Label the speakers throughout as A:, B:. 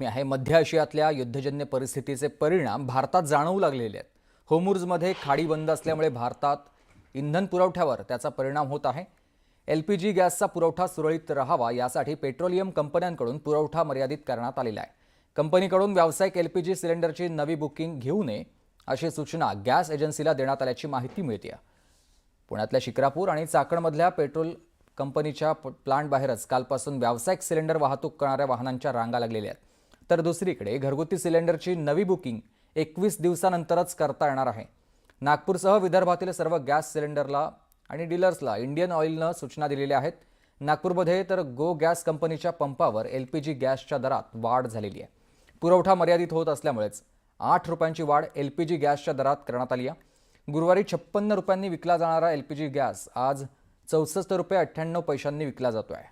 A: आहे मध्य आशियातल्या युद्धजन्य परिस्थितीचे परिणाम भारतात जाणवू लागलेले आहेत। होर्मुझमध्ये खाडी बंद असल्यामुळे भारतात इंधन पुरवठ्यावर त्याचा परिणाम होत आहे। एलपीजी गॅसचा पुरवठा सुरळीत राहावा यासाठी पेट्रोलियम कंपन्यांकडून पुरवठा मर्यादित करण्यात आलेला आहे। कंपनीकडून व्यावसायिक एलपीजी सिलेंडरची नवी बुकिंग घेऊ नये अशी सूचना गॅस एजन्सीला देण्यात आल्याची माहिती मिळते। पुण्यातल्या शिक्रापूर आणि चाकणमधल्या पेट्रोल कंपनीच्या प्लांट बाहेरच कालपासून व्यावसायिक सिलेंडर वाहतूक करणाऱ्या वाहनांच्या रांगा लागलेल्या आहेत। तर दुसरीकडे घरगुती सिलेंडरची नवी बुकिंग 21 दिवसानंतरच करता येणार आहे। नागपूरसह विदर्भातील सर्व गॅस सिलेंडरला आणि डीलर्सला इंडियन ऑइलनं सूचना दिलेल्या आहेत। नागपूरमध्ये तर गो गॅस कंपनीच्या पंपावर एलपीजी गॅसच्या दरात वाढ झालेली आहे। पुरवठा मर्यादित होत असल्यामुळेच 8 रुपयांची वाढ एलपीजी गॅसच्या दरात करण्यात आली आहे। गुरुवारी 56 रुपयांनी विकला जाणारा एलपीजी गॅस आज 64 रुपये 98 पैशांनी विकला जातोय।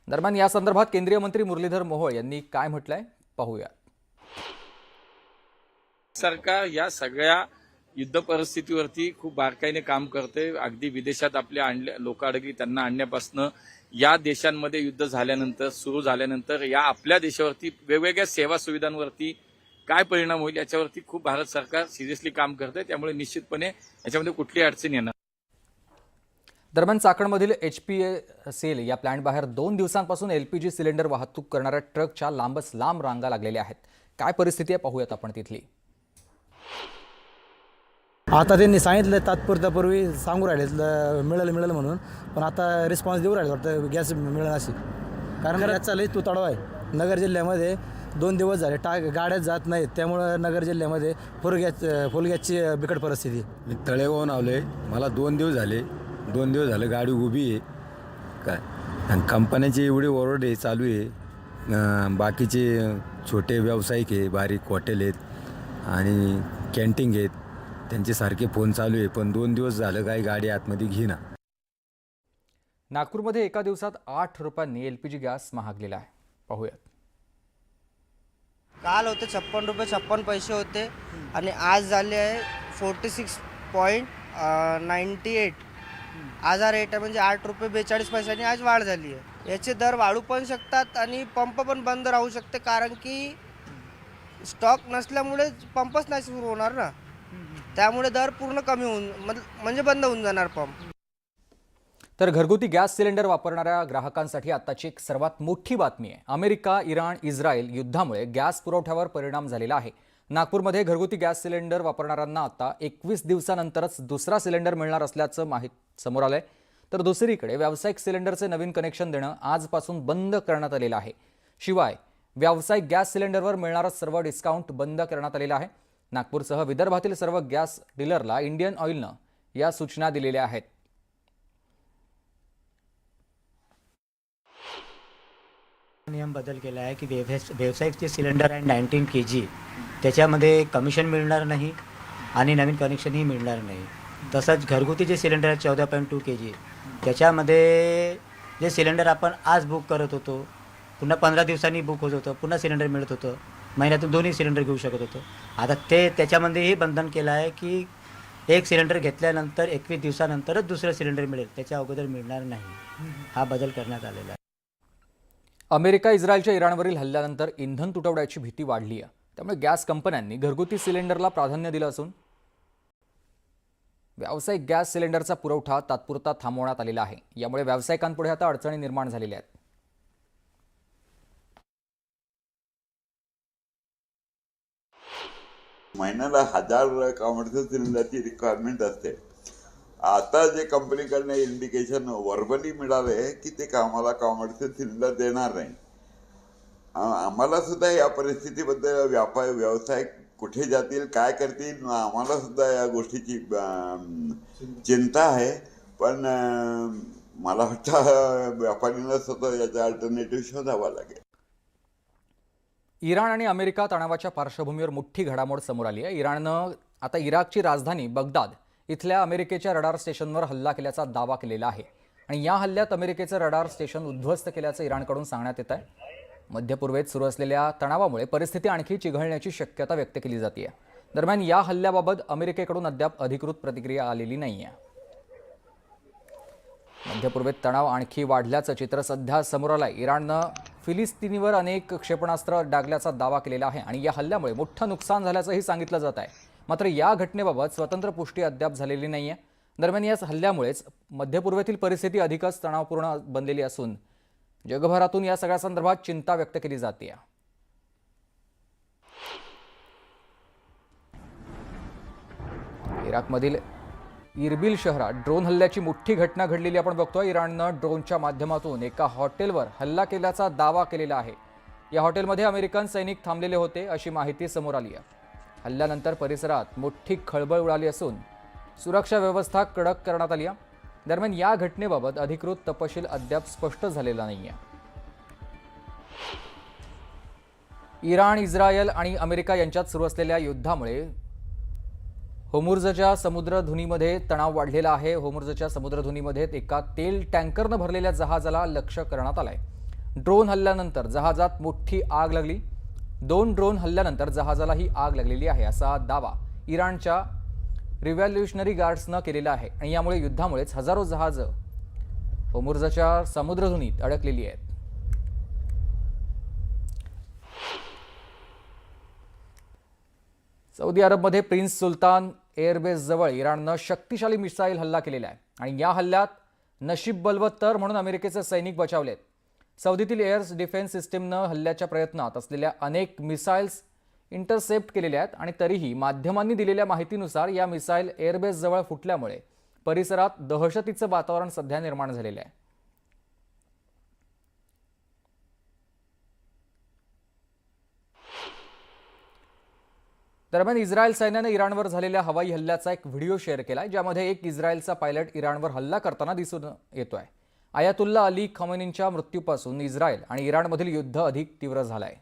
A: दरम्यान या संदर्भात केंद्रीय मंत्री मुरलीधर मोहोळ यांनी काय म्हटलंय पाहूया।
B: सरकार या सगळ्या युद्ध परिस्थितीवरती खूप बारकाईने काम करते। अगदी विदेशात आपल्या लोक अडकली त्यांना आणण्यापासून या देशांमध्ये युद्ध झाल्यानंतर सुरू झाल्यानंतर या आपल्या देशावरती वेगवेगळ्या सेवा सुविधांवरती काय परिणाम होईल याच्यावरती खूप भारत सरकार सिरियसली काम करते। त्यामुळे निश्चितपणे याच्यामध्ये कुठलीही अडचण येणार।
A: दरम्यान चाकणमधील HPCL या प्लांट बाहेर 2 दिवसांपासून एलपीजी सिलेंडर वाहतूक करणाऱ्या ट्रकच्या लांबच लांब रांगा लागलेल्या आहेत। काय परिस्थिती आहे पाहूयात आपण तिथली।
C: आता त्यांनी सांगितलं तात्पुरत्यापूर्वी सांगू राहिले मिळेल म्हणून, पण आता रिस्पॉन्स देऊ राहिले वाटतं गॅस मिळेल अशी। कारण याचा लई तुतडा आहे। नगर जिल्ह्यामध्ये 2 दिवस झाले गाड्या जात नाहीत, त्यामुळे नगर जिल्ह्यामध्ये फुल गॅसची बिकट परिस्थिती।
D: मी तळेगावून आलोय, मला 2 दिवस झाले। 2 दिवस झाले गाडी उभी आहे काय, आणि कंपन्यांची एवढी ओरडे चालू आहे। बाकीचे छोटे व्यावसायिक आहे, बारीक हॉटेल आहेत आणि कॅन्टीन आहेत, त्यांचे सारखे फोन चालू आहे, पण 2 दिवस झालं काही गाडी आतमध्ये घेईना।
A: नागपूरमध्ये एका दिवसात 8 रुपयांनी एलपीजी गॅस महागलेला आहे। पाहूयात।
E: काल होते 56 रुपये 56 पैसे होते आणि आज झाले आहे 46.98। आज हा रेट आहे, म्हणजे 8 रुपये 42 पैशांनी आज वाढ झाली आहे। याचे दर वाढू पण शकतात आणि पंप पण बंद राहू शकते, कारण की स्टॉक नसल्यामुळे पंपच नाही सुरू होणार ना, त्यामुळे दर पूर्ण कमी होऊन म्हणजे बंद होऊन जाणार पंप।
A: तर घरगुती गॅस सिलेंडर वापरणाऱ्या ग्राहकांसाठी आताची एक सर्वात मोठी बातमी आहे। अमेरिका, इराण, इस्रायल युद्धामुळे गॅस पुरवठ्यावर परिणाम झालेला आहे। नागपूरमध्ये घरगुती गॅस सिलेंडर वापरणाऱ्यांना आता 21 दिवसानंतरच दुसरा सिलेंडर मिळणार असल्याचं समोर आलंय। तर दुसरीकडे व्यावसायिक सिलेंडरचे नवीन कनेक्शन देणं आजपासून बंद करण्यात आलेलं आहे। शिवाय व्यावसायिक गॅस सिलेंडरवर मिळणारा सर्व डिस्काउंट बंद करण्यात आलेला आहे। नागपूरसह विदर्भातील सर्व गॅस डीलरला इंडियन ऑइलनं या सूचना दिलेल्या आहेत।
F: नियम बदल केला आहे की व्यावसायिकचे सिलेंडर आहे 19 kg, त्याच्यामध्ये कमिशन मिळणार नाही आणि नवीन कनेक्शनही मिळणार नाही। तसंच घरगुती जे सिलेंडर आहे 14.2 kg, त्याच्यामध्ये जे सिलेंडर आपण आज बुक करत होतो, पुन्हा 15 दिवसांनी बुक होत होतं, पुन्हा सिलेंडर मिळत होतं, महिन्यातून 2 सिलेंडर घेऊ शकत होतो। आता त्याच्यामध्येही बंधन केलं आहे की एक सिलेंडर घेतल्यानंतर 21 दिवसानंतरच दुसरं सिलेंडर मिळेल, त्याच्या अगोदर मिळणार नाही। हा बदल करण्यात आलेला आहे।
A: अमेरिका, इस्रायलच्या इराणवरील हल्ल्यानंतर इंधन तुटवड्याची भीती वाढली आहे। त्यामुळे गॅस कंपन्यांनी घरगुती सिलेंडरला प्राधान्य दिलं असून व्यावसायिक गॅस सिलेंडरचा पुरवठा तात्पुरता थांबवण्यात आलेला आहे। यामुळे व्यावसायिकांपुढे आता अडचणी निर्माण झालेल्या आहेत।
G: महिन्याला 1000 कॉमर्शियल सिलेंडरची रिक्वायरमेंट असते। आता जे कंपनीकडनं इंडिकेशन वर्बली मिळाले की ते आम्हाला कॉमर्शियल सिलेंडर देणार नाही। आम्हाला सुद्धा या परिस्थितीबद्दल व्यवसाय कुठे जातील, काय करतील, आम्हाला सुद्धा या गोष्टीची चिंता आहे। पण मला वाटतं व्यापाऱ्यांना सुद्धा याचा अल्टरनेटिव्ह शोधावा लागेल।
A: इराण आणि अमेरिका तणावाच्या पार्श्वभूमीवर मोठी घडामोड समोर आली आहे। इराणनं आता इराकची राजधानी बगदाद इथल्या अमेरिकेच्या रडार स्टेशनवर हल्ला केल्याचा दावा केलेला आहे आणि या हल्ल्यात अमेरिकेचं रडार स्टेशन उद्ध्वस्त केल्याचं इराणकडून सांगण्यात येत आहे। मध्य पूर्वेत सुरू असलेल्या तणावामुळे परिस्थिती आणखी चिघळण्याची शक्यता व्यक्त केली जाते। दरम्यान या हल्ल्याबाबत अमेरिकेकडून अद्याप अधिकृत प्रतिक्रिया आलेली नाहीये। मध्य पूर्वेत तणाव आणखी वाढल्याचं चित्र सध्या समोर आलंय. इराणनं फिलिस्तिनीवर अनेक क्षेपणास्त्र डागल्याचा दावा केलेला आहे आणि या हल्ल्यामुळे मोठं नुकसान झाल्याचंही सांगितलं जात आहे. मात्र या घटनेबाबत स्वतंत्र पुष्टी अद्याप झालेली नाहीये. दरम्यान या हल्ल्यामुळेच मध्य पूर्वेतील परिस्थिती अधिकच तणावपूर्ण बनलेली असून जगभरातून या सगळ्या संदर्भात चिंता व्यक्त केली जाते. इराकमधील इरबिल शहरात ड्रोन हल्ल्याची मोठी घटना घडलेली आपण बघतोय. इराणनं ड्रोनच्या माध्यमातून एका हॉटेलवर हल्ला केल्याचा दावा केलेला आहे. या हॉटेलमध्ये अमेरिकन सैनिक थांबलेले होते अशी माहिती समोर आली आहे. हल्ल्यानंतर परिसरात मोठी खळबळ उडाली असून सुरक्षा व्यवस्था कडक करण्यात आली आहे. दरम्यान या घटनेबाबत अधिकृत तपशील अद्याप स्पष्ट झालेला नाहीये. इराण, इस्रायल आणि अमेरिका यांच्यात सुरू असलेल्या युद्धामुळे होर्मुझच्या समुद्रधुनीमध्ये तणाव वाढलेला आहे. होर्मुझच्या समुद्रधुनीमध्ये एका तेल टँकरनं भरलेल्या जहाजाला लक्ष्य करण्यात आलंय. ड्रोन हल्ल्यानंतर जहाजात मोठी आग लागली. 2 ड्रोन हल्ल्यानंतर जहाजालाही आग लागलेली आहे असा दावा इराणच्या रिव्हॉल्युशनरी गार्ड्सनं केलेला आहे आणि यामुळे युद्धामुळेच हजारो जहाजं होर्मुझच्या समुद्रधुनीत अडकलेली आहेत. सौदी अरबमध्ये प्रिन्स सुलतान एअरबेस जवळ इराणनं शक्तिशाली मिसाईल हल्ला केलेला आहे आणि या हल्ल्यात नशीब बलवत्तर म्हणून अमेरिकेचे सैनिक बचावलेत. सौदीतील एअर डिफेन्स सिस्टीमनं हल्ल्याच्या प्रयत्नात असलेल्या अनेक मिसाईल्स इंटरसेप्ट केलेल्या आहेत आणि तरीही माध्यमांनी दिलेल्या माहितीनुसार या मिसाईल एअरबेस जवळ फुटल्यामुळे परिसरात दहशतीचं वातावरण सध्या निर्माण झालेलं आहे. दरम्यान इस्रायल सैन्याने इराणवर झालेल्या हवाई हल्ल्याचा एक व्हिडिओ शेअर केलाय ज्यामध्ये एक इस्रायलचा पायलट इराणवर हल्ला करताना दिसून येतोय. आयातुल्ला अली खमेनींच्या मृत्यूपासून इस्रायल आणि इराणमधील युद्ध अधिक तीव्र झालंय.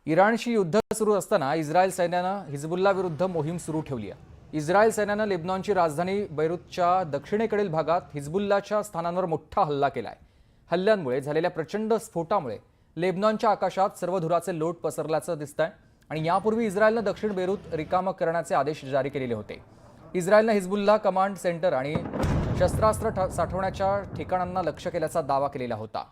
A: इराणशी युद्ध सुरू असताना इस्रायल सैन्यानं हिजबुल्ला विरुद्ध मोहीम सुरू ठेवली आहे. इस्रायल सैन्यानं लेबनॉनची राजधानी बैरूतच्या दक्षिणेकडील भागात हिजबुल्लाच्या स्थानांवर मोठा हल्ला केलाय. हल्ल्यांमुळे झालेल्या प्रचंड स्फोटामुळे लेबनॉनच्या आकाशात सर्व धुराचे लोट पसरल्याचं दिसतंय आणि यापूर्वी इस्रायलनं दक्षिण बैरूत रिकामं करण्याचे आदेश जारी केलेले होते. इस्रायलनं हिजबुल्ला कमांड सेंटर आणि शस्त्रास्त्र साठवण्याच्या ठिकाणांना लक्ष्य केल्याचा दावा केलेला होता.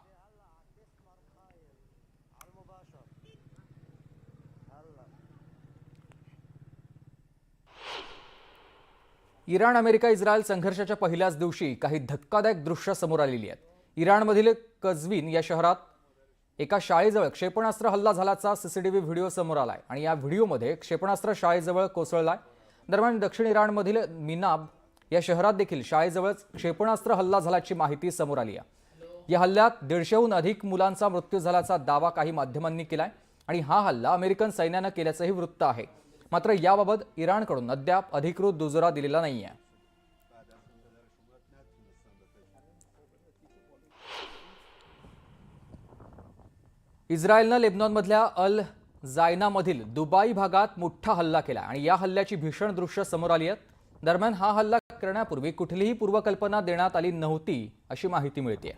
A: इराण अमेरिका इस्रायल संघर्षाच्या पहिल्याच दिवशी काही धक्कादायक दृश्य समोर आलेली आहेत. इराणमधील कझविन या शहरात एका शाळेजवळ क्षेपणास्त्र हल्ला झाल्याचा सीसीटीव्ही व्हिडिओ समोर आलाय आणि या व्हिडिओमध्ये क्षेपणास्त्र शाळेजवळ कोसळलाय. दरम्यान दक्षिण इराणमधील मिनाब या शहरात देखील शाळेजवळ क्षेपणास्त्र हल्ला झाल्याची माहिती समोर आली आहे. या हल्ल्यात 150हून अधिक मुलांचा मृत्यू झाल्याचा दावा काही माध्यमांनी केलाय आणि हा हल्ला अमेरिकन सैन्यानं केल्याचंही वृत्त आहे. मात्र याबाबत इराणकडून अद्याप अधिकृत दुजोरा दिलेला नाहीये. इस्रायलनं लेबनॉनमधल्या अल जायनामधील दुबाई भागात मोठा हल्ला केला आणि या हल्ल्याची भीषण दृश्य समोर आली आहेत. दरम्यान हा हल्ला करण्यापूर्वी कुठलीही पूर्वकल्पना देण्यात आली नव्हती अशी माहिती मिळते.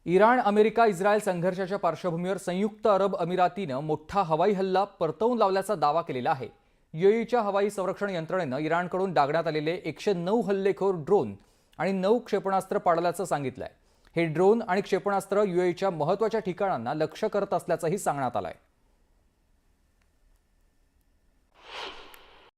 A: इराण अमेरिका इस्रायल संघर्षाच्या पार्श्वभूमीवर संयुक्त अरब अमिरातीनं मोठा हवाई हल्ला परतवून लावल्याचा दावा केलेला आहे. यूएईच्या हवाई संरक्षण यंत्रणेनं इराणकडून डागण्यात आलेले 109 हल्लेखोर ड्रोन आणि 9 क्षेपणास्त्र पाडल्याचं सांगितलंय. हे ड्रोन आणि क्षेपणास्त्र यूएईच्या महत्त्वाच्या ठिकाणांना लक्ष्य करत असल्याचंही सांगण्यात आलंय.